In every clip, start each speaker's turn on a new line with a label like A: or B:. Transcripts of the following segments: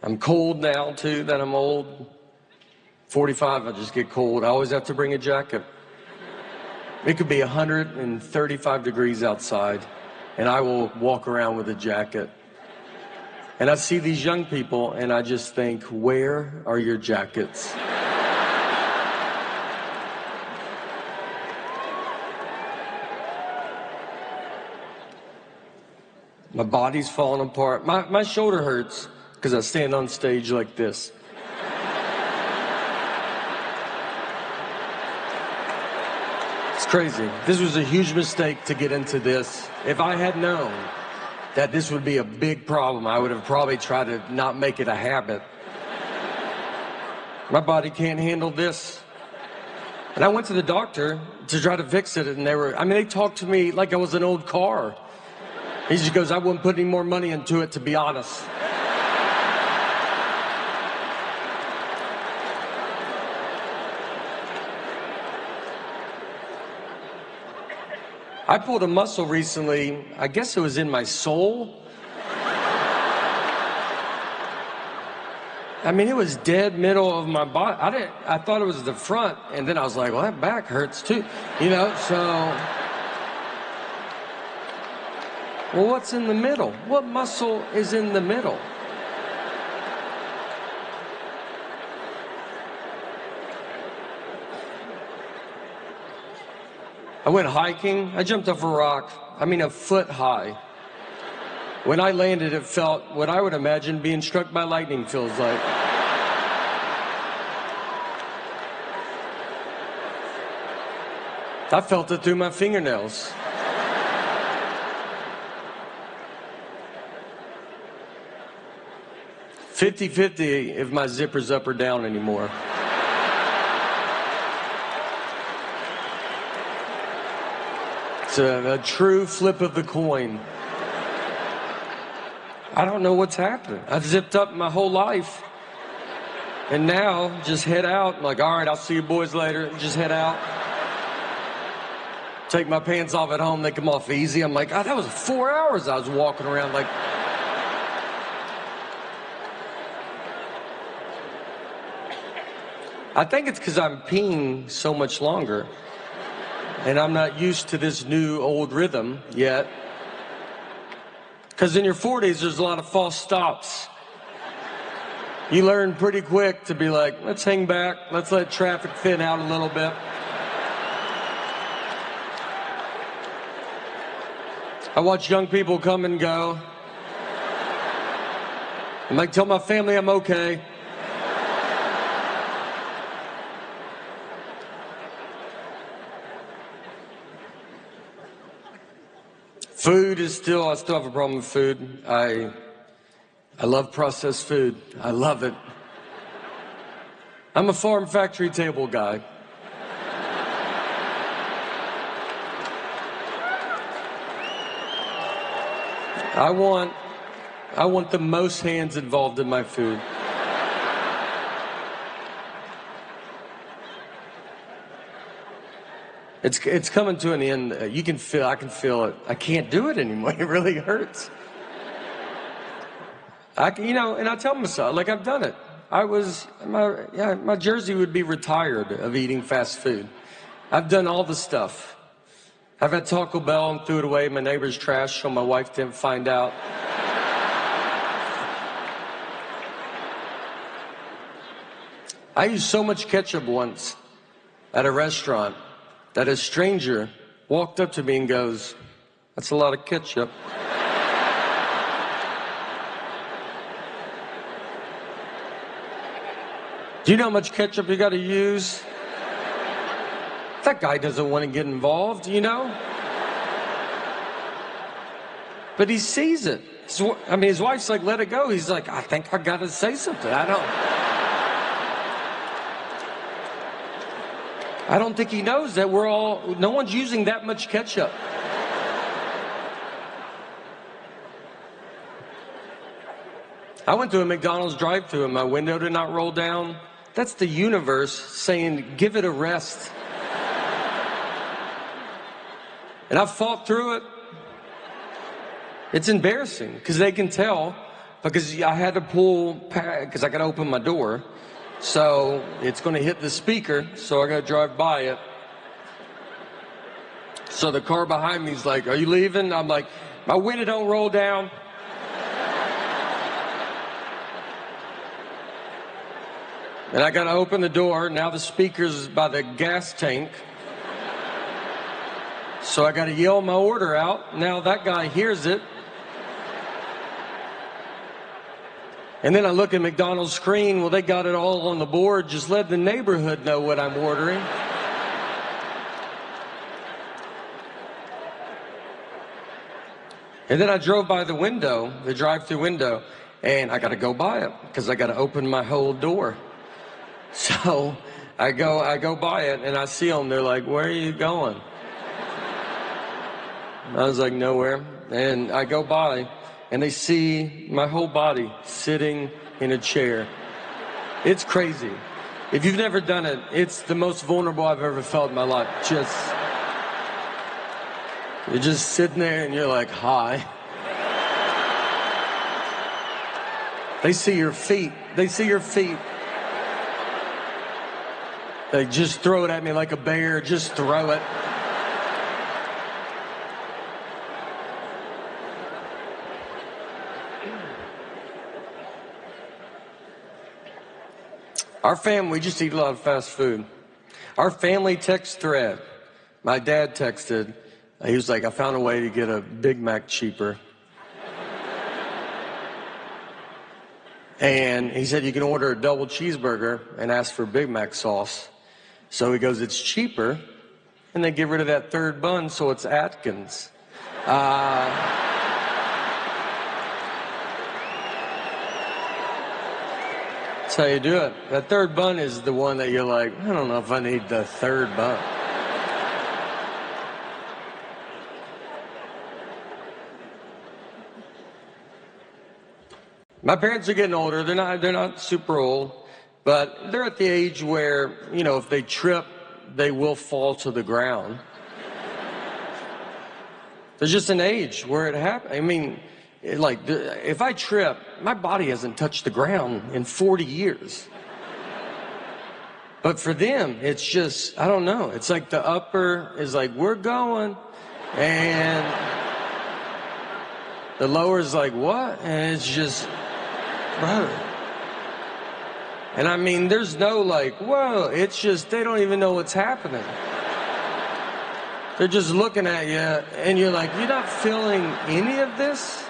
A: I'm cold now, too, that I'm old. 45, I just get cold. I always have to bring a jacket. It could be 135 degrees outside, and I will walk around with a jacket. And I see these young people, and I just think, where are your jackets? My body's falling apart. My shoulder hurts because I stand on stage like this. It's crazy. This was a huge mistake to get into this. If I had known that this would be a big problem, I would have probably tried to not make it a habit. My body can't handle this. And I went to the doctor to try to fix it, and they talked to me like I was an old car. He just goes, I wouldn't put any more money into it, to be honest. I pulled a muscle recently. I guess it was in my soul. I mean, it was dead middle of my body. I thought it was the front, and then I was like, well, that back hurts too, so. Well, what's in the middle? What muscle is in the middle? I went hiking. I jumped off a rock, a foot high. When I landed, it felt what I would imagine being struck by lightning feels like. I felt it through my fingernails. $50-50 if my zipper's up or down anymore. It's a true flip of the coin. I don't know what's happening. I've zipped up my whole life. And now, just head out. I'm like, all right, I'll see you boys later. Just head out. Take my pants off at home. They come off easy. I'm like, that was 4 hours I was walking around like... I think it's because I'm peeing so much longer, and I'm not used to this new old rhythm yet. Because in your 40s, there's a lot of false stops. You learn pretty quick to be like, let's hang back, let's let traffic thin out a little bit. I watch young people come and go. I'm like, tell my family I'm okay. Food is I still have a problem with food. I love processed food. I love it. I'm a farm factory table guy. I want the most hands involved in my food. It's coming to an end. I can feel it. I can't do it anymore. It really hurts. And I tell myself, like, I've done it. My jersey would be retired of eating fast food. I've done all the stuff. I've had Taco Bell and threw it away in my neighbor's trash so my wife didn't find out. I used so much ketchup once at a restaurant that a stranger walked up to me and goes, that's a lot of ketchup. Do you know how much ketchup you got to use? That guy doesn't want to get involved, But he sees it. His wife's like, let it go. He's like, I think I got to say something. I don't think he knows that no one's using that much ketchup. I went to a McDonald's drive-thru and my window did not roll down. That's the universe saying, give it a rest. And I've fought through it. It's embarrassing because they can tell because I had to pull, because I got to open my door. So it's going to hit the speaker, so I got to drive by it. So the car behind me is like, are you leaving? I'm like, my window don't roll down. And I got to open the door. Now the speaker's by the gas tank. So I got to yell my order out. Now that guy hears it. And then I look at McDonald's screen. Well, they got it all on the board. Just let the neighborhood know what I'm ordering. And then I drove by the window, the drive-thru window, and I got to go by it because I got to open my whole door. So I go by it, and I see them. They're like, where are you going? I was like, nowhere. And I go by, and they see my whole body sitting in a chair. It's crazy. If you've never done it, it's the most vulnerable I've ever felt in my life. You're just sitting there, and you're like, hi. They see your feet. They see your feet. They just throw it at me like a bear. Just throw it. Our family, we just eat a lot of fast food. Our family text thread, my dad texted, he was like, I found a way to get a Big Mac cheaper. And he said, you can order a double cheeseburger and ask for Big Mac sauce. So he goes, it's cheaper, and they get rid of that third bun, so it's Atkins. That's how you do it. That third bun is the one that you're like, I don't know if I need the third bun. My parents are getting older. They're not super old, but they're at the age where, you know, if they trip, they will fall to the ground. There's just an age where it happens. I mean, if I trip, my body hasn't touched the ground in 40 years. But for them, it's just, I don't know. It's like the upper is like, we're going. And the lower is like, what? And it's just, bro. And I mean, there's no like, whoa. It's just, they don't even know what's happening. They're just looking at you, and you're like, you're not feeling any of this?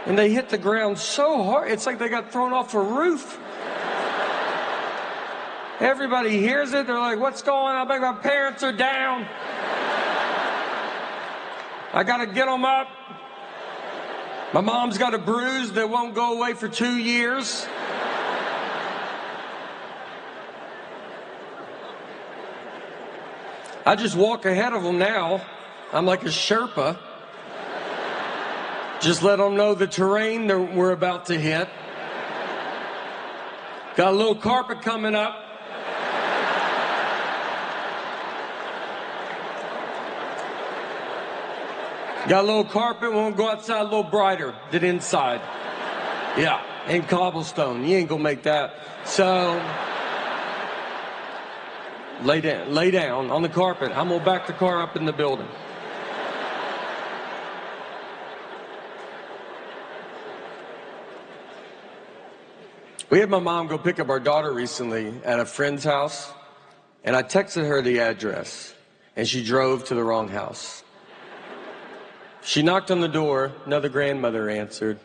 A: And they hit the ground so hard, it's like they got thrown off a roof. Everybody hears it, they're like, what's going on? My parents are down. I gotta get them up. My mom's got a bruise that won't go away for 2 years. I just walk ahead of them now. I'm like a Sherpa. Just let them know the terrain that we're about to hit. Got a little carpet coming up. Got a little carpet, won't go outside a little brighter than inside. Yeah, and cobblestone. You ain't gonna make that. So, lay down on the carpet. I'm gonna back the car up in the building. We had my mom go pick up our daughter recently at a friend's house, and I texted her the address, and she drove to the wrong house. She knocked on the door, another grandmother answered.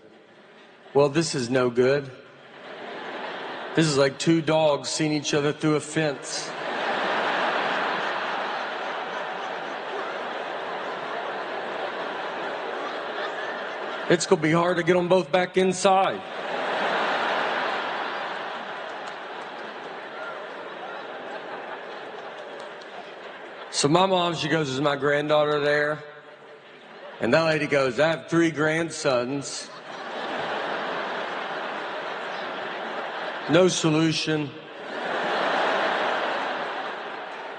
A: Well, this is no good. This is like two dogs seeing each other through a fence. It's gonna be hard to get them both back inside. So my mom, she goes, is my granddaughter there? And that lady goes, I have 3 grandsons. No solution.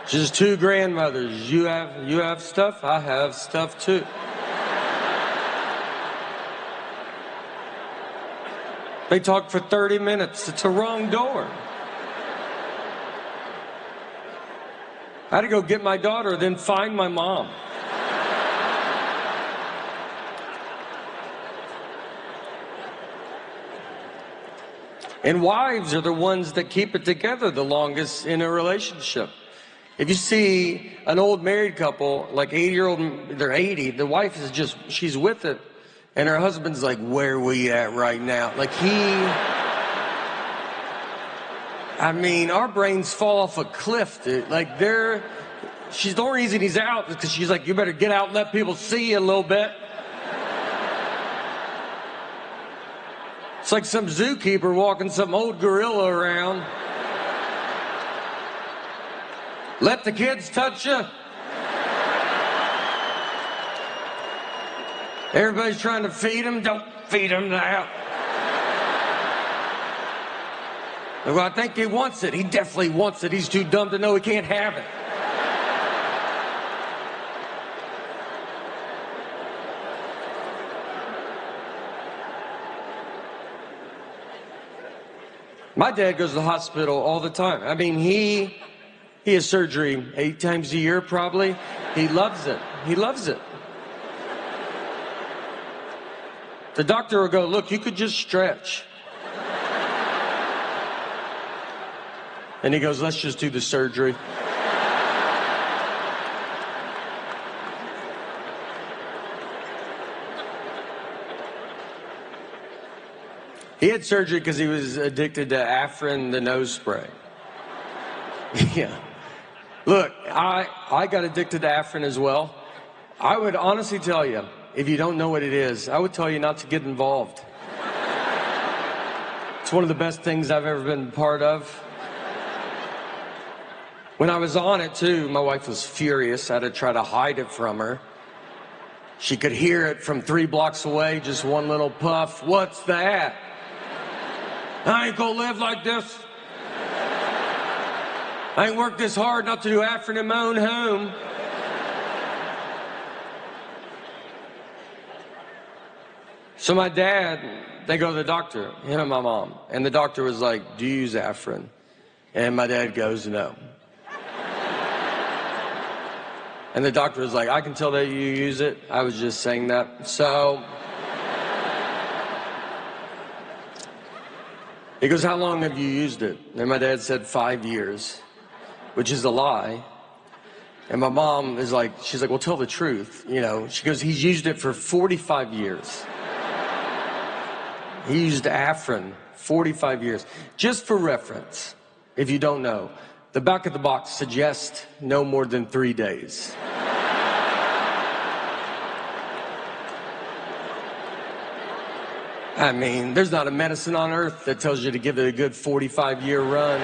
A: Just 2 grandmothers. You have stuff, I have stuff too. They talked for 30 minutes. It's a wrong door. I had to go get my daughter, then find my mom. And wives are the ones that keep it together the longest in a relationship. If you see an old married couple, like 80-year-old, they're 80, the wife is just, she's with it. And her husband's like, where are we at right now? Like I mean, our brains fall off a cliff, dude. Like she's the only reason he's out is because she's like, you better get out and let people see you a little bit. It's like some zookeeper walking some old gorilla around. Let the kids touch you. Everybody's trying to feed him. Don't feed him now. Well, I think he wants it. He definitely wants it. He's too dumb to know he can't have it. My dad goes to the hospital all the time. I mean, he has surgery 8 times a year, probably. He loves it. He loves it. The doctor will go, look, you could just stretch. And he goes, let's just do the surgery. He had surgery because he was addicted to Afrin, the nose spray. Yeah. Look, I got addicted to Afrin as well. I would honestly tell you, if you don't know what it is, I would tell you not to get involved. It's one of the best things I've ever been part of. When I was on it, too, my wife was furious. I had to try to hide it from her. She could hear it from 3 blocks away, just one little puff. What's that? I ain't gonna live like this. I ain't worked this hard not to do Afrin in my own home. So my dad, they go to the doctor, him and my mom. And the doctor was like, do you use Afrin? And my dad goes, no. And the doctor was like, I can tell that you use it. I was just saying that. So he goes, how long have you used it? And my dad said 5 years, which is a lie. And my mom is like, she's like, well, tell the truth. You know, she goes, he's used it for 45 years. He used Afrin 45 years. Just for reference, if you don't know, the back of the box suggests no more than 3 days. I mean, there's not a medicine on earth that tells you to give it a good 45-year run.